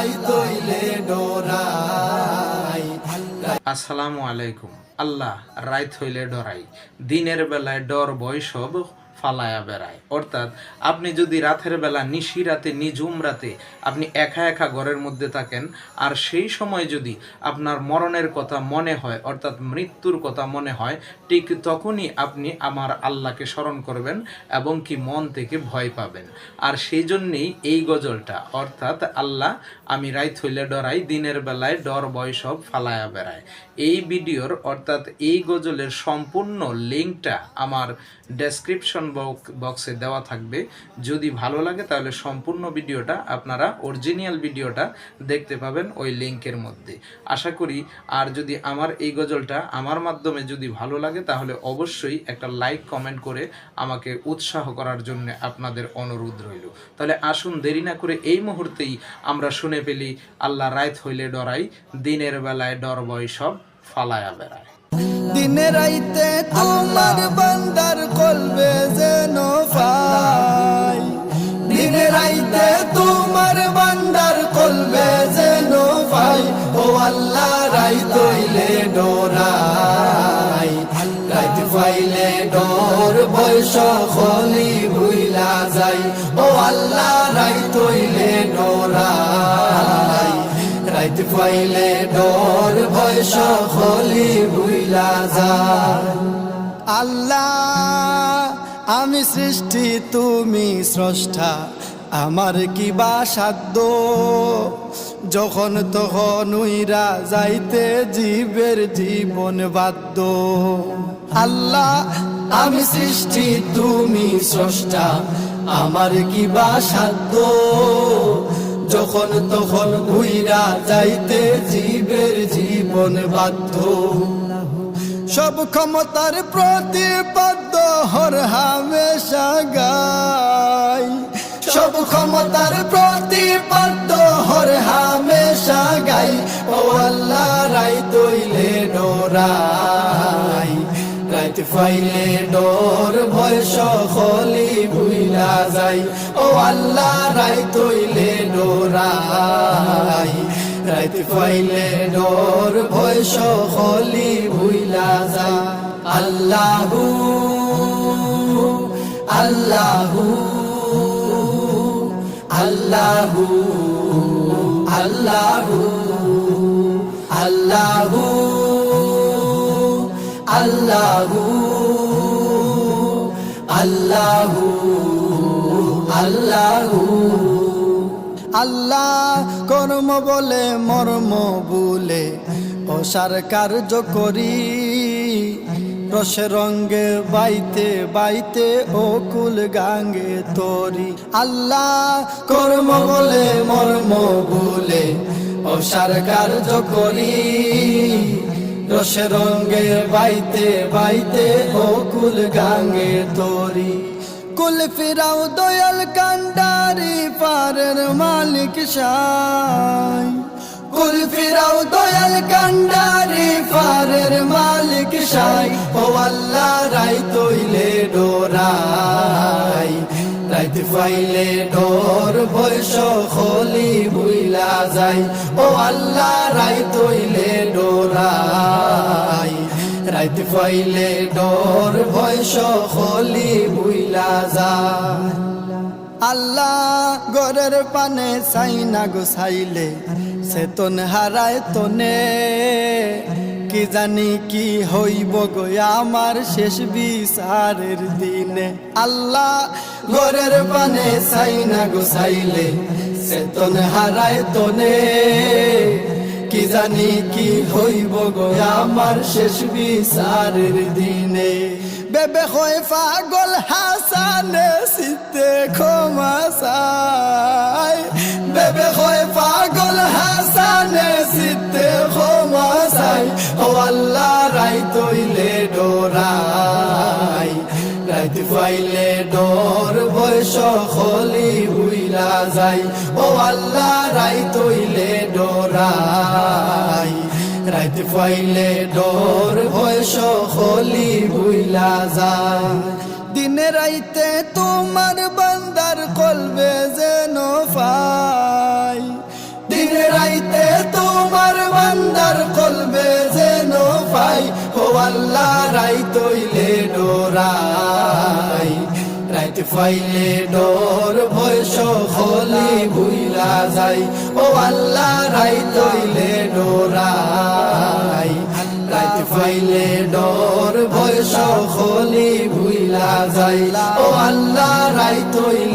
রাইতইলে ডরাই। আসসালামু আলাইকুম। আল্লাহ রাইত হইলে ডরাই, দিনের বেলায় ডর ভয় সব ফালায়া বেড়ায়। অর্থাৎ আপনি যদি রাতের বেলা নিশি রাতে নিঝুম রাতে আপনি একা একা ঘরের মধ্যে থাকেন, আর সেই সময় যদি আপনার মরণের কথা মনে হয়, অর্থাৎ মৃত্যুর কথা মনে হয়, ঠিক তখনই আপনি আমার আল্লাহকে স্মরণ করবেন এবং কি মন থেকে ভয় পাবেন। আর সেই জন্যেই এই গজলটা, অর্থাৎ আল্লাহ আমি রাইত হইলে ডরাই, দিনের বেলায় ডর ভয় সব ফালায়া বেড়ায়। এই ভিডিওর অর্থাৎ এই গজলের সম্পূর্ণ লিঙ্কটা আমার ডেসক্রিপশন বক্সে দেওয়া থাকবে। যদি ভালো লাগে তাহলে সম্পূর্ণ ভিডিওটা আপনারা অরিজিনাল ভিডিওটা দেখতে পাবেন ওই লিঙ্কের মধ্যে, আশা করি। আর যদি আমার এই গজলটা আমার মাধ্যমে যদি ভালো লাগে তাহলে অবশ্যই একটা লাইক কমেন্ট করে আমাকে উৎসাহ করার জন্য আপনাদের অনুরোধ রইল। তাহলে আসুন দেরি না করে এই মুহূর্তেই আমরা শুনে ফেলি আল্লাহ রাইত হইলে ডরাই, দিনের বেলায় ডর ভয় সব ফালায়া বেড়ায়। দিনে রাইতে তোমার বান্দার কলবে যেন পাই, দিনে রাইতে তোমার বান্দার কলবে যেন পাই। ও আল্লাহ রাইতইলে ডরাই, রাইত পাইলে ডর ভয় সকলি ভুইলা যাই। ও আল্লাহ রাইতইলে ডরাই, রাইত পাইলে ডর ভয় সকলি ভুইলা যায়। আল্লাহ আমি সৃষ্টি তুমি স্রষ্টা, আমার কি বা সাধ্য, যখন তখন উইরা যাইতে জীবের জীবন বাধ্য। আল্লাহ আমি সৃষ্টি তুমি স্রষ্টা, আমার কি বা সাধ্য, যখন তখন উইরা যাইতে জীবের জীবন বাধ্য। সব ক্ষমতার প্রতিপাদ্য হর হামেশা গাই, সব ক্ষমতার প্রতিপাদ্য হর হামেশা গাই। ও আল্লাহ রাইতইলে ডরাই, রাইত পাইলে ডর ভয় সকলি ভুইলা যাই। ও আল্লাহ রাইতইলে ডরাই, রাইত পাইলে ডর ভয় সকলি ভুইলা যায়। আল্লাহু আল্লাহু আল্লাহু আল্লাহু আল্লাহু আল্লাহু আল্লাহু আল্লাহু। আল্লাহ কর্ম বলে মর্ম বলে অসার কার্য করি, রসে রঙ্গে বাইতে বাইতে অকুল গাঙ্গে তরি। আল্লাহ কর্ম বলে মর্ম বলে অসার কার্য করি, রসে রঙ্গে বাইতে বাইতে অকুল গাঙ্গে তরি। কুল ফিরাও দয়াল কান্ডারি পারের মালিক সাই, কুল ফিরাও দয়াল কান্ডারি পারের মালিক সাই। ও আল্লাহ রাইতইলে ডরাই, রাইত পাইলে ডর ভয় সকলি ভুইলা যাই। ও আল্লাহ রাইতইলে ডরাই, রাইত পাইলে ডর ভয় সকলি ভুইলা যায়। আল্লাহ গরের পানে সাইনা গোসাইলে চেতন হারায় তনে, কি জানি কি হইব গো আমার শেষ বিচারের দিনে। আল্লাহ গরের পানে সাইনা গোসাইলে চেতন হারায় তনে, কি জানি কি হইব গো আমার শেষ বিচারের দিনে। বেবে হয় পাগল হাসানে সিতে ক্ষমা চাই, বেবে হয় পাগল হাসানে সিতে ক্ষমা চাই। ও আল্লাহ রাইতইলে ডরাই, রাইত পাইলে ডর ভয় সকলি ভুইলা যাই। ও আল্লাহ রাইতইলে ডরাই, রাইত পাইলে ডর ভয় সকলি ভুইলা যায়। দিনে রাইতে তোমার বান্দার কলবে যেন পাই, দিনে আল্লাহ রাইত হইলে ডরাই রাইত ফাইলে ডর ভয় সকলি ভুইলা যাই ও আল্লাহ রাইত হইলে ডরাই রাইত ফাইলে ডর ভয় সকলি ভুইলা যাই ও আল্লাহ রাইত হইলে